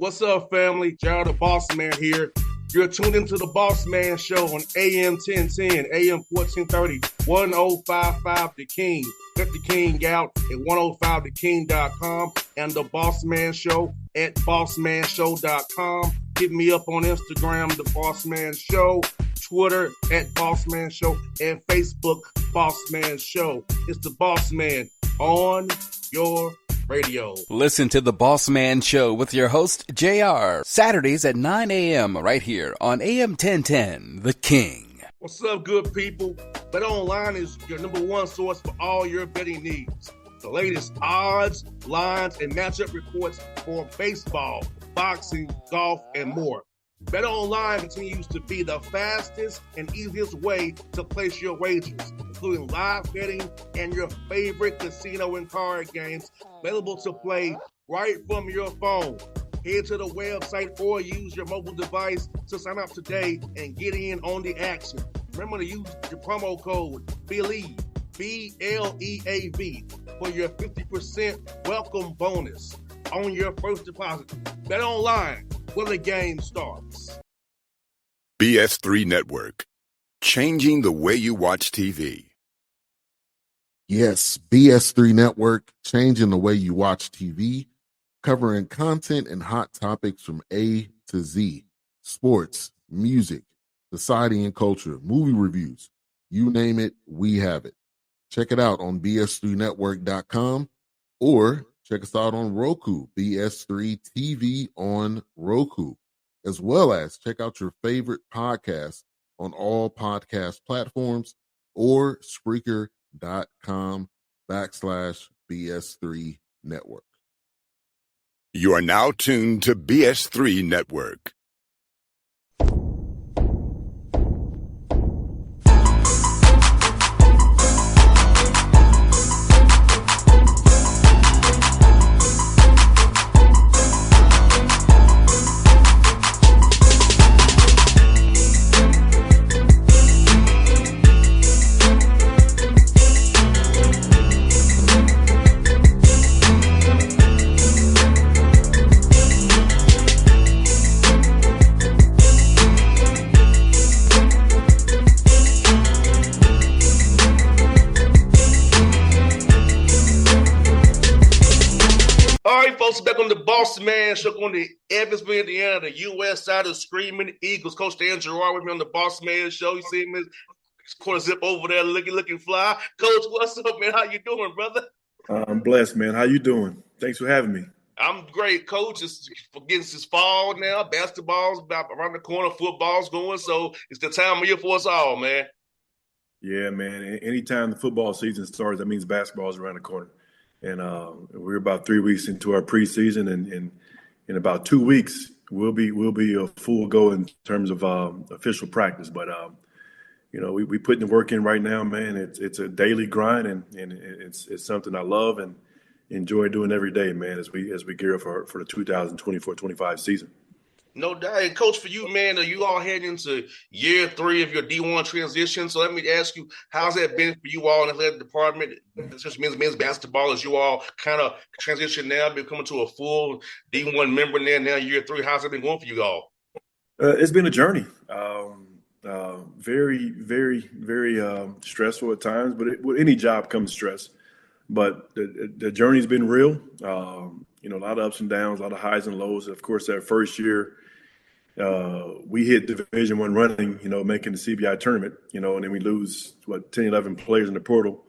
What's up, family? Gerald the Bossman here. You're tuned into the Bossman Show on AM 1010, AM 1430, 1055 The King. Let the King out at 105theking.com and the Bossman Show at bossmanshow.com. Hit me up on Instagram, The Bossman Show, Twitter at Bossman Show, and Facebook, Bossman Show. It's the Bossman on your radio. Listen to the Bossman Show with your host, JR, Saturdays at 9 a.m. right here on AM 1010, The King. What's up, good people? BetOnline is your number one source for all your betting needs. The latest odds, lines, and matchup reports for baseball, boxing, golf, and more. BetOnline continues to be the fastest and easiest way to place your wagers, including live betting and your favorite casino and card games available to play right from your phone. Head to the website or use your mobile device to sign up today and get in on the action. Remember to use your promo code BELIEVE, B-L-E-A-V, for your 50% welcome bonus on your first deposit. BetOnline, where the game starts. BS3 Network, changing the way you watch TV. Yes, BS3 Network, changing the way you watch TV, covering content and hot topics from A to Z, sports, music, society and culture, movie reviews, you name it, we have it. Check it out on bs3network.com or check us out on Roku, BS3 TV on Roku, as well as check out your favorite podcast on all podcast platforms or Spreaker.com/BS3 Network. You are now tuned to BS3 Network. Back on the Bossman Show on the Evansville, Indiana, the U.S. side of Screaming Eagles. Coach Dan Gouard with me on the Bossman Show. You see me, quarter zip over there, looking fly. Coach, what's up, man? How you doing, brother? I'm blessed, man. How you doing? Thanks for having me. I'm great, Coach. It's fall now. Basketball's about around the corner. Football's going, so it's the time of year for us all, man. Yeah, man. Anytime the football season starts, that means basketball's around the corner. And we're about 3 weeks into our preseason, and in about 2 weeks we'll be a full go in terms of official practice. But we putting the work in right now, man. It's a daily grind, and it's something I love and enjoy doing every day, man. As we gear up for the 2024-25 season. No doubt. And Coach, for you, man, are you all heading into year 3 of your D1 transition? So let me ask you, how's that been for you all in the athletic department, especially men's basketball, as you all kind of transition now, becoming to a full D1 member now year 3? How's it been going for you all? It's been a journey. Very, very, very stressful at times, but with any job comes stress. But the journey's been real. A lot of ups and downs, a lot of highs and lows. Of course, that first year, we hit Division I running, making the CBI tournament, and then we lose 10, 11 players in the portal,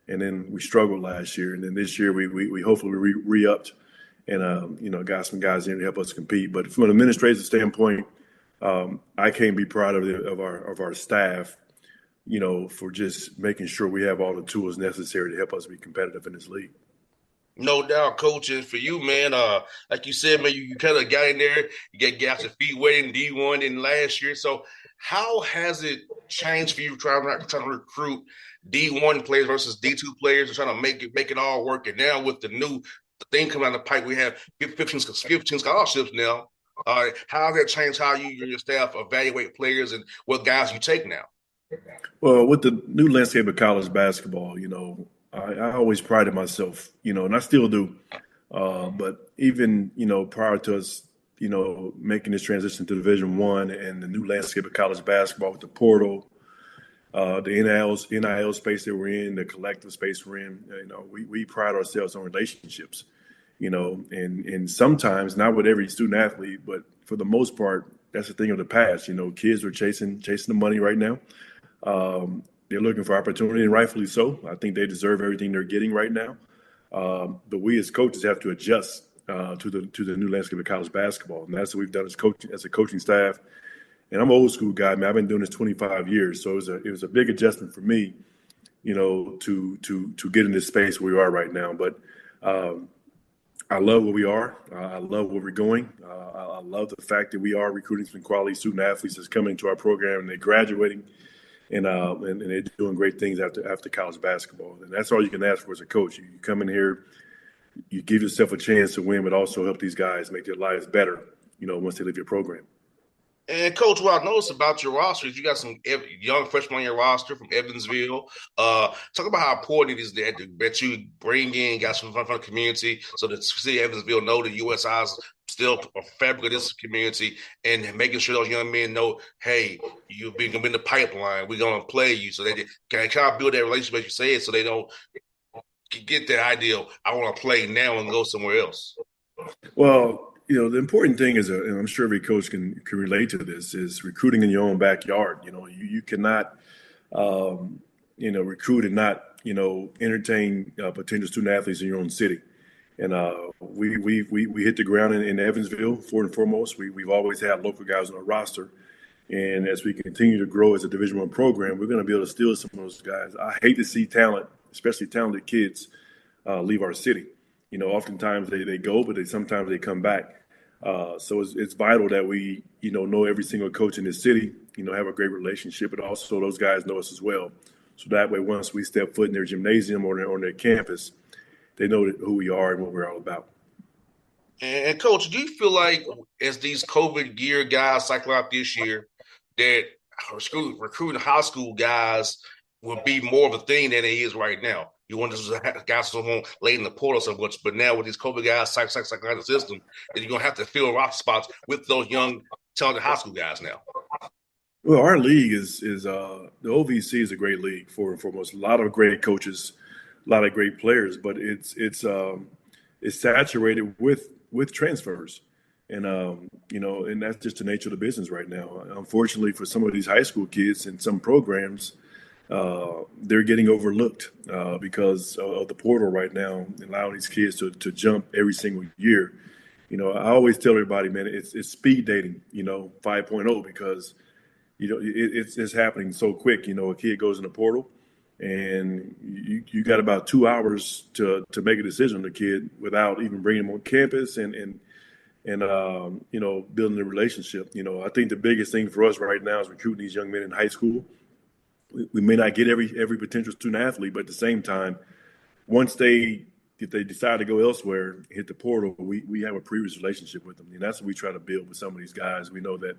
and then we struggled last year, and then this year we hopefully re-upped and got some guys in to help us compete. But from an administrative standpoint, I can't be proud of our staff, for just making sure we have all the tools necessary to help us be competitive in this league. No doubt, Coach. And for you, man, like you said, man, you kind of got in there, you got your feet wet in D1 in last year. So how has it changed for you trying to recruit D1 players versus D2 players and trying to make it all work? And now with the new thing coming down the pipe, we have 15 scholarships now. How has that changed how you and your staff evaluate players and what guys you take now? Well, with the new landscape of college basketball, I always prided myself, and I still do. But even, prior to us making this transition to Division I and the new landscape of college basketball with the portal, the NIL space that we're in, the collective space we're in. We pride ourselves on relationships, and sometimes not with every student athlete, but for the most part, that's a thing of the past. Kids are chasing the money right now. They're looking for opportunity, and rightfully so. I think they deserve everything they're getting right now. But we as coaches have to adjust to the new landscape of college basketball, and that's what we've done as a coaching staff. And I'm an old school guy, man. I've been doing this 25 years, so it was a big adjustment for me, to get in this space where we are right now. But I love where we are. I love where we're going. I love the fact that we are recruiting some quality student athletes that's coming into our program and they're graduating, and they're doing great things after college basketball. And that's all you can ask for as a coach. You come in here, you give yourself a chance to win, but also help these guys make their lives better, once they leave your program. And Coach, what I noticed about your roster is you got some young freshmen on your roster from Evansville. Talk about how important it is that you bring in guys from the community so that the city of Evansville know the USI is still a fabric of this community, and making sure those young men know, hey, you've been in the pipeline. We're going to play you, so they can kind of build that relationship, as you said, so they don't get that idea of, I want to play now and go somewhere else. Well, the important thing is, and I'm sure every coach can relate to this, is recruiting in your own backyard. You cannot, recruit and not, entertain potential student athletes in your own city. And we hit the ground in Evansville, first and foremost. We've always had local guys on our roster. And as we continue to grow as a Division I program, we're going to be able to steal some of those guys. I hate to see talent, especially talented kids, leave our city. Oftentimes they go, but sometimes they come back. So it's vital that we, know every single coach in this city, have a great relationship, but also those guys know us as well. So that way, once we step foot in their gymnasium or on their campus, they know who we are and what we're all about. And Coach, do you feel like as these COVID gear guys cycle out this year, that recruiting high school guys will be more of a thing than it is right now? You want to guys who late in the portal so much, but now with these COVID guys cycling out the system, then you're gonna have to fill roster spots with those young, talented high school guys now. Well, our league is the OVC is a great league for and foremost. A lot of great coaches, a lot of great players, but it's saturated with transfers, and and that's just the nature of the business right now. Unfortunately, for some of these high school kids in some programs, they're getting overlooked because of the portal right now, allowing these kids to jump every single year. I always tell everybody, man, it's speed dating, 5.0, because it's happening so quick. A kid goes in the portal, and you got about 2 hours to make a decision on the kid without even bringing him on campus and building a relationship. I think the biggest thing for us right now is recruiting these young men in high school. We may not get every potential student athlete, but at the same time, if they decide to go elsewhere, hit the portal, we have a previous relationship with them. And that's what we try to build with some of these guys. We know that,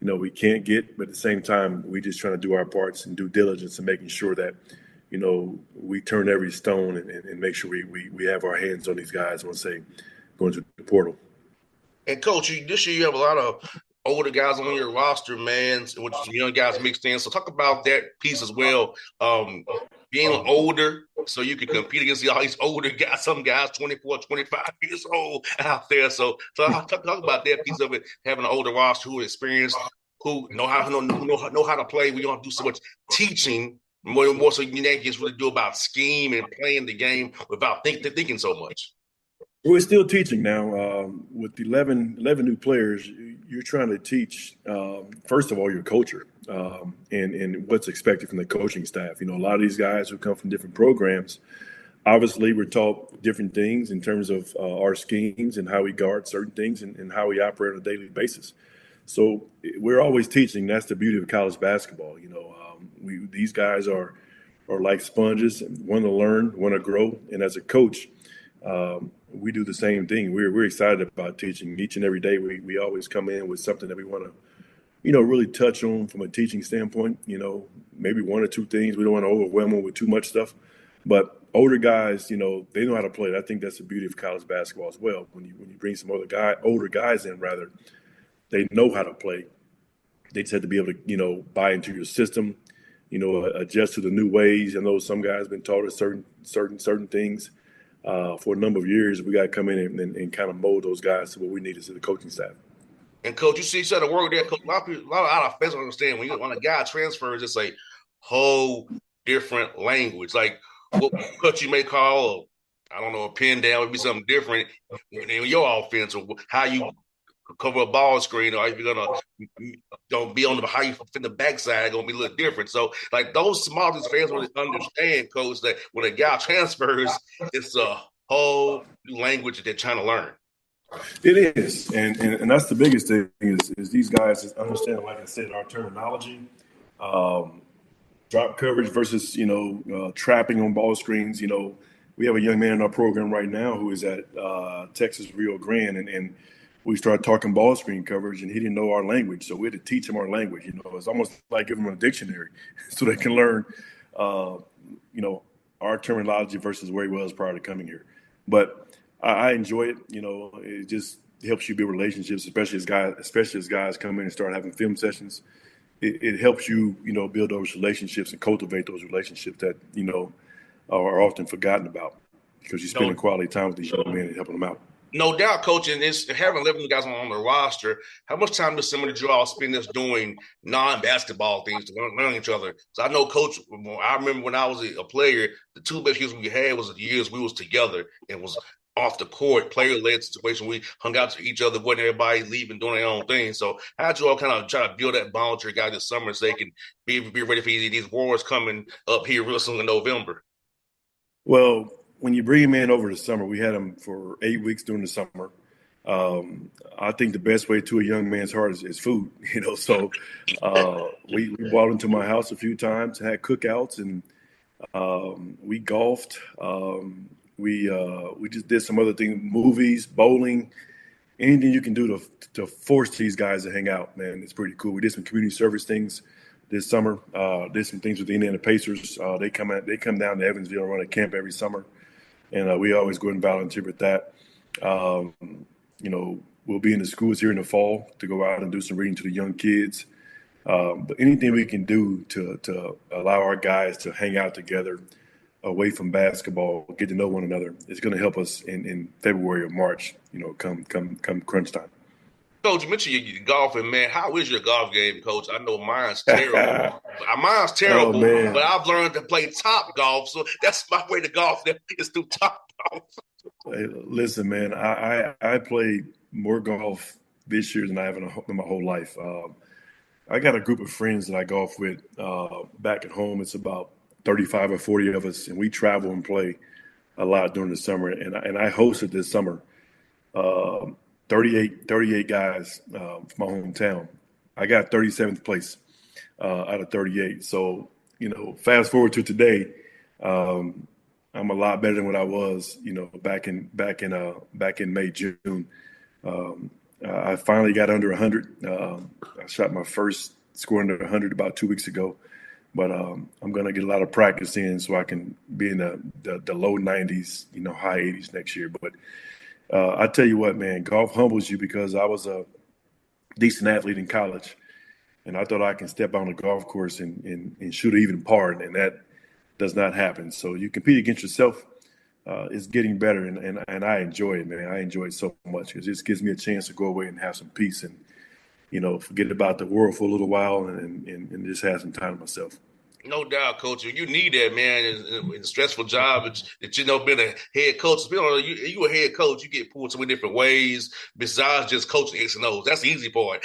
we can't get, but at the same time, we just trying to do our parts and due diligence and making sure that, we turn every stone and make sure we have our hands on these guys once they go into the portal. And Coach, this year you have a lot of older guys on your roster, man, with some young guys mixed in. So talk about that piece as well. Being older, so you can compete against all these older guys, some guys 24, 25 years old out there. So talk about that piece of it, having an older roster who are experienced, who know how to play. We don't do so much teaching, more so you just really do about scheme and playing the game without thinking so much. We're still teaching now. With 11 new players, you're trying to teach, first of all, your culture and what's expected from the coaching staff. A lot of these guys who come from different programs, obviously we're taught different things in terms of our schemes and how we guard certain things and how we operate on a daily basis. So we're always teaching. That's the beauty of college basketball. These guys are like sponges, want to learn, want to grow. And as a coach, we do the same thing. We're excited about teaching each and every day. We always come in with something that we want to, really touch on from a teaching standpoint. Maybe one or two things. We don't want to overwhelm them with too much stuff, but older guys, they know how to play. I think that's the beauty of college basketball as well. When you bring some older guys in, rather, they know how to play. They just have to be able to, buy into your system, adjust to the new ways. I know some guys have been taught certain things for a number of years. We got to come in and kind of mold those guys to what we need as the coaching staff. And Coach, you see each other work there. Coach, a lot of fans don't understand when a guy transfers, it's a whole different language. Like what coach you may call, a pin down would be something different in your offense, or how you cover a ball screen, or if you're gonna be on how you fit the backside, gonna be a little different. So, like those small fans want to understand, Coach, that when a guy transfers, it's a whole new language that they're trying to learn. It is, and that's the biggest thing is these guys understand, like I said, our terminology, drop coverage versus trapping on ball screens. We have a young man in our program right now who is at Texas Rio Grande, and we started talking ball screen coverage, and he didn't know our language, so we had to teach him our language. It's almost like giving him a dictionary so they can learn, our terminology versus where he was prior to coming here. But I enjoy it. It just helps you build relationships, especially as guys come in and start having film sessions. It helps you, build those relationships and cultivate those relationships that, are often forgotten about because you're spending quality time with these young men and helping them out. No doubt, Coach, and it's having 11 guys on the roster. How much time does somebody you all spend this doing non-basketball things to learn each other? So I know, Coach, I remember when I was a player, the two best years we had was the years we was together and was off the court, player-led situation. We hung out to each other, wasn't everybody leaving, doing their own thing. So how'd you all kind of try to build that bond with your guys this summer so they can be ready for these wars coming up here real soon in November? Well, when you bring him in over the summer, we had him for 8 weeks during the summer. I think the best way to a young man's heart is food, So we brought him to my house a few times, had cookouts, and we golfed. We just did some other things, movies, bowling, anything you can do to force these guys to hang out, man. It's pretty cool. We did some community service things this summer. Did some things with the Indiana Pacers. They come down to Evansville and run a camp every summer. And we always go and volunteer with that. We'll be in the schools here in the fall to go out and do some reading to the young kids. But anything we can do to allow our guys to hang out together away from basketball, get to know one another, is going to help us in February or March, come crunch time. Coach, you mentioned your golfing, man. How is your golf game, Coach? I know mine's terrible. Mine's terrible, but I've learned to play top golf, so that's my way to golf. Is through top golf. Hey, listen, man, I played more golf this year than I have in my whole life. I got a group of friends that I golf with back at home. It's about 35 or 40 of us, and we travel and play a lot during the summer. And I hosted this summer 38 guys from my hometown. I got 37th place out of 38. So, fast forward to today, I'm a lot better than what I was, back in May, June. I finally got under 100. I shot my first score under 100 about 2 weeks ago. But I'm going to get a lot of practice in so I can be in the low 90s, high 80s next year. But I tell you what, man, golf humbles you because I was a decent athlete in college, and I thought I can step on a golf course and shoot an even par, and that does not happen. So you compete against yourself. It's getting better, and I enjoy it, man. I enjoy it so much because it just gives me a chance to go away and have some peace and, forget about the world for a little while and just have some time to myself. No doubt, Coach. You need that, man, in a stressful job that being a head coach. You a head coach, you get pulled so many different ways besides just coaching X and O's. That's the easy part.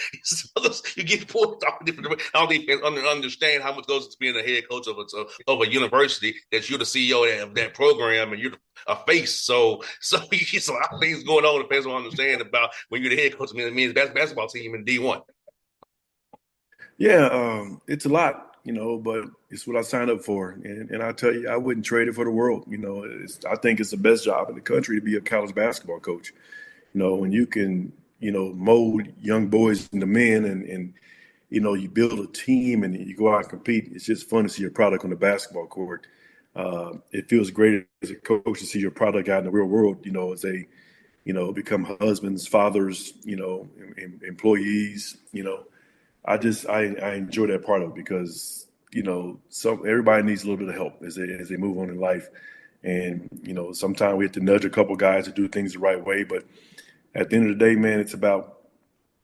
You get pulled all different ways. I don't even understand how much goes into being a head coach of a university that you're the CEO of that program and you're a face. So a lot of things going on that fans don't understand about when you're the head coach of the men's basketball team in D1. Yeah, it's a lot. But it's what I signed up for. And I tell you, I wouldn't trade it for the world. I think it's the best job in the country to be a college basketball coach. When you can, mold young boys into men and you build a team and you go out and compete, it's just fun to see your product on the basketball court. it feels great as a coach to see your product out in the real world, as they, become husbands, fathers, employees, I enjoy that part of it because, everybody needs a little bit of help as they move on in life. And, sometimes we have to nudge a couple guys to do things the right way. But at the end of the day, man, it's about,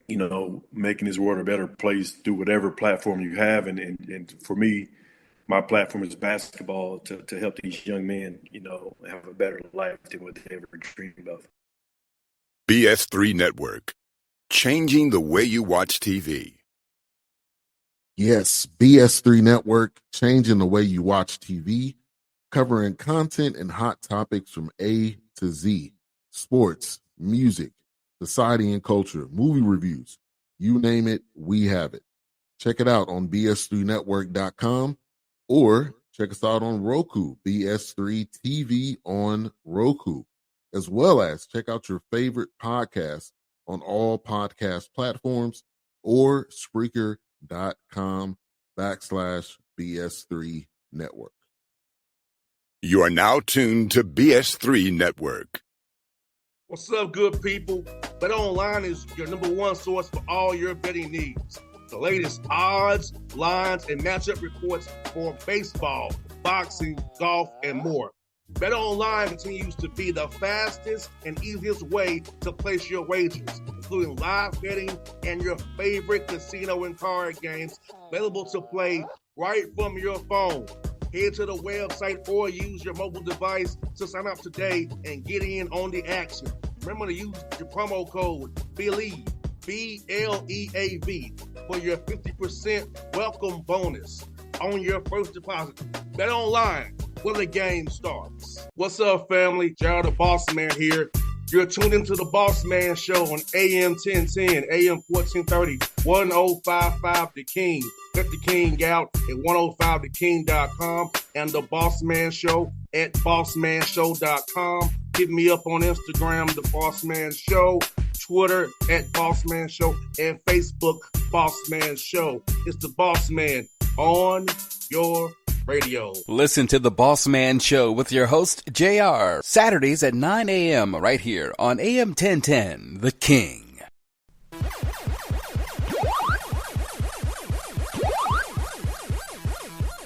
making this world a better place through whatever platform you have. And for me, my platform is basketball to help these young men, have a better life than what they ever dreamed of. BS3 Network, changing the way you watch TV. Yes, BS3 Network, changing the way you watch TV, covering content and hot topics from A to Z, sports, music, society and culture, movie reviews, you name it, we have it. Check it out on bs3network.com or check us out on Roku, BS3 TV on Roku, as well as check out your favorite podcast on all podcast platforms or Spreaker.com/BS3 Network. You are now tuned to BS3 Network. What's up, good people? BetOnline is your number one source for all your betting needs. The latest odds, lines, and matchup reports for baseball, boxing, golf, and more. BetOnline continues to be the fastest and easiest way to place your wagers, including live betting and your favorite casino and card games available to play right from your phone. Head to the website or use your mobile device to sign up today and get in on the action. Remember to use your promo code BELIEVE, BLEAV, for your 50% welcome bonus on your first deposit. Bet online where the game starts. What's up, family? Gerald the Bossman here. You're tuned into the Bossman Show on AM 1010, AM 1430, 1055 The King. Let the King out at 105theking.com and the Bossman Show at bossmanshow.com. Hit me up on Instagram, the Bossman Show, Twitter at Bossman Show, and Facebook, Bossman Show. It's the Bossman on your radio. Listen to the Bossman Show with your host, JR, Saturdays at 9 a.m. right here on AM 1010, The King.